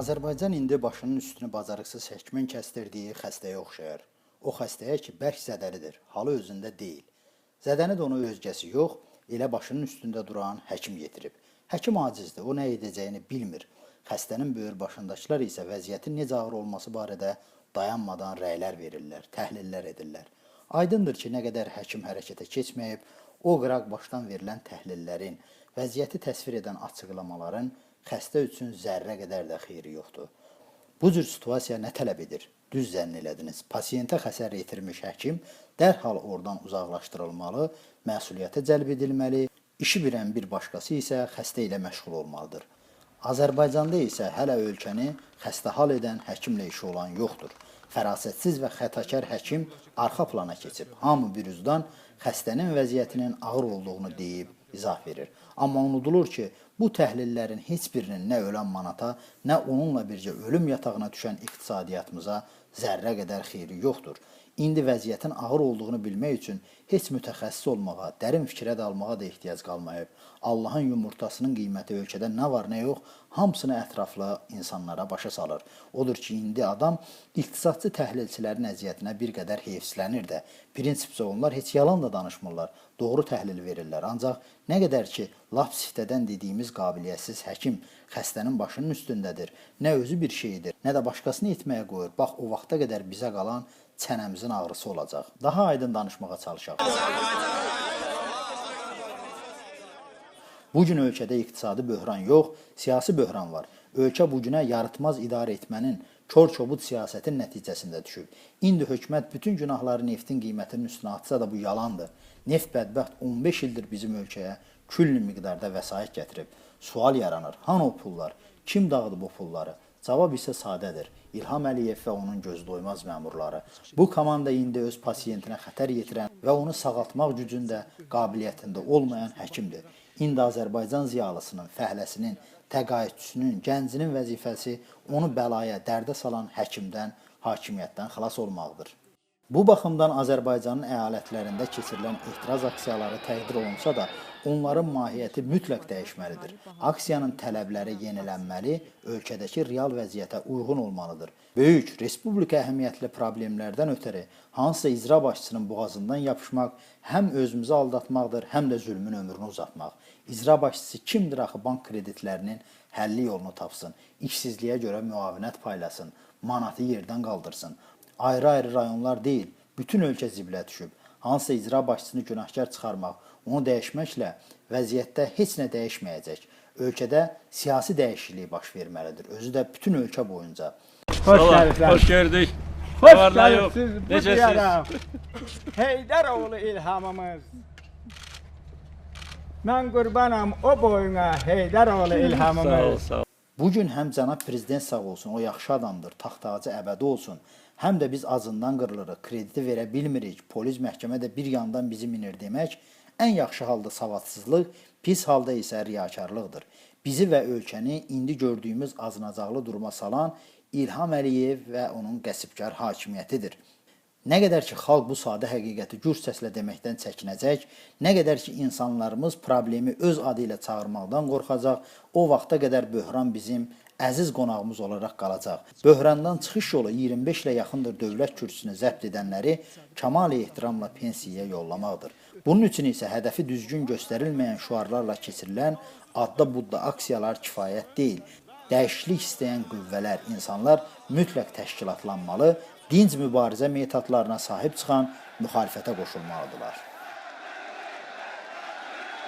Azərbaycan indi başının üstünü bacarıqsız həkimin kəsdirdiyi xəstəyə oxşayır. O xəstəyə ki, bərk zədəlidir, halı özündə deyil. Zədəni də ona özgəsi yox, elə başının üstündə duran həkim yetirib. Həkim acizdir, o nə edəcəyini bilmir. Xəstənin böyür başındakılar isə vəziyyətin necə ağır olması barədə dayanmadan rəylər verirlər, təhlillər edirlər. Aydındır ki, nə qədər həkim hərəkətə keçməyib, o qıraq başdan verilən təhlillərin, vəziyyəti təsvir edən açıqlamaların xəstə üçün zərrə qədər də xeyri yoxdur. Bu cür situasiya nə tələb edir? Düz zənn elədiniz. Pasiyentə xəsər yetirmiş həkim dərhal oradan uzaqlaşdırılmalı, məsuliyyətə cəlb edilməli, işi bilən bir başqası isə xəstə ilə məşğul olmalıdır. Azərbaycanda isə hələ ölkəni xəstəhal edən həkimlə işi olan yoxdur. Fərasətsiz və xətakar həkim arxa plana keçib. Hamı bir üzdan xəstənin vəziyyətinin ağır olduğunu deyib izah verir. Amma unudulur ki, bu təhlillərin heç birinin nə ölən manata, nə onunla bircə ölüm yatağına düşən iqtisadiyyatımıza zərrə qədər xeyri yoxdur. İndi vəziyyətin ağır olduğunu bilmək üçün heç mütəxəssis olmağa, dərin fikrə dalmağa da ehtiyac qalmayıb. Allahın yumurtasının qiyməti ölkədə nə var, nə yox, hamısını ətraflı insanlara başa salır. Odur ki, indi adam iqtisadçı təhlilçilərin əziyyətinə bir qədər heyfslənir də. Prinsipcə onlar heç yalan da danışmırlar, doğru təhlil verirlər. Ancaq nə qədər ki, lap siftədən dediyimiz qabiliyyətsiz həkim xəstənin başının üstündədir, nə özü bir şeydir, nə də başqasını etməyə qoyur. Bax, o vaxta qədər bizə qalan çənəmizin ağrısı olacaq. Daha aydın danışmağa çalışaq. Bugün ölkədə iqtisadi böhran yox, siyasi böhran var. Ölkə bugünə yarıtmaz idarə etmənin, kör-kobud siyasətin nəticəsində düşüb. İndi hökumət bütün günahları neftin qiymətinin üstünə atsa da bu yalandır. Neft bədbəxt 15 ildir bizim ölkəyə külli miqdarda vəsait gətirib. Sual yaranır, hanı o pullar? Kim dağıdıb o pulları? Cavab isə sadədir. İlham Əliyev və onun gözdoymaz məmurları. Bu komanda indi öz pasiyentinə xətər yetirən və onu sağaltmaq gücündə, qabiliyyətində olmayan həkimdir. İndi Azərbaycan ziyalısının, fəhləsinin, təqaüdçüsünün, gəncinin vəzifəsi onu bəlaya, dərdə salan həkimdən, hakimiyyətdən xilas olmaqdır. Bu baxımdan Azərbaycanın əyalətlərində keçirilən etiraz aksiyaları təqdir olunsa da, onların mahiyyəti mütləq dəyişməlidir. Aksiyanın tələbləri yenilənməli, ölkədəki real vəziyyətə uyğun olmalıdır. Böyük, respublika əhəmiyyətli problemlərdən ötəri hansısa icra başçısının boğazından yapışmaq həm özümüzü aldatmaqdır, həm də zülmün ömrünü uzatmaq. İcra başçısı kimdir axı bank kreditlərinin həlli yolunu tapsın, işsizliyə görə müavinət paylasın, manatı yerdən qaldırsın. Ayrı-ayrı rayonlar deyil, bütün ölkə zibilə düşüb. Hansısa icra başçısını günahkar çıxarmaq, onu dəyişməklə vəziyyətdə heç nə dəyişməyəcək. Ölkədə siyasi dəyişiklik baş verməlidir, özü də bütün ölkə boyunca. Hoş geldiniz. Hoş gördük. Hoş Varlar yok. geldiniz bu Necəsiz? diyara. Heydaroğlu ilhamımız. Ben kurbanım o boyuna Heydaroğlu ilhamımız. Sağ ol, sağ ol. Bugün həm cənab prezident sağ olsun, o yaxşı adamdır, taxt-tacı əbədi olsun, həm də biz acından qırılırıq, krediti verə bilmirik, polis məhkəmə də bir yandan bizi minir demək, ən yaxşı halda savadsızlıq, pis halda isə riyakarlıqdır. Bizi və ölkəni indi gördüyümüz acınacaqlı duruma salan İlham Əliyev və onun qəsbkar hakimiyyətidir. Nə qədər ki, xalq bu sadə həqiqəti gür səslə deməkdən çəkinəcək, nə qədər ki, insanlarımız problemi öz adı ilə çağırmaqdan qorxacaq, o vaxta qədər böhran bizim əziz qonağımız olaraq qalacaq. Böhrandan çıxış yolu 25 ilə yaxındır dövlət kürsüsünü zəbt edənləri kəmal-i ehtiramla pensiyaya yollamaqdır. Bunun üçün isə hədəfi düzgün göstərilməyən şüarlarla keçirilən adda-budda aksiyalar kifayət deyil. Dəyişiklik istəyən qüvvələr, insanlar mütləq təşkilatlanmalı, dinc mübarizə metodlarına sahib çıxan müxalifətə qoşulmalıdırlar.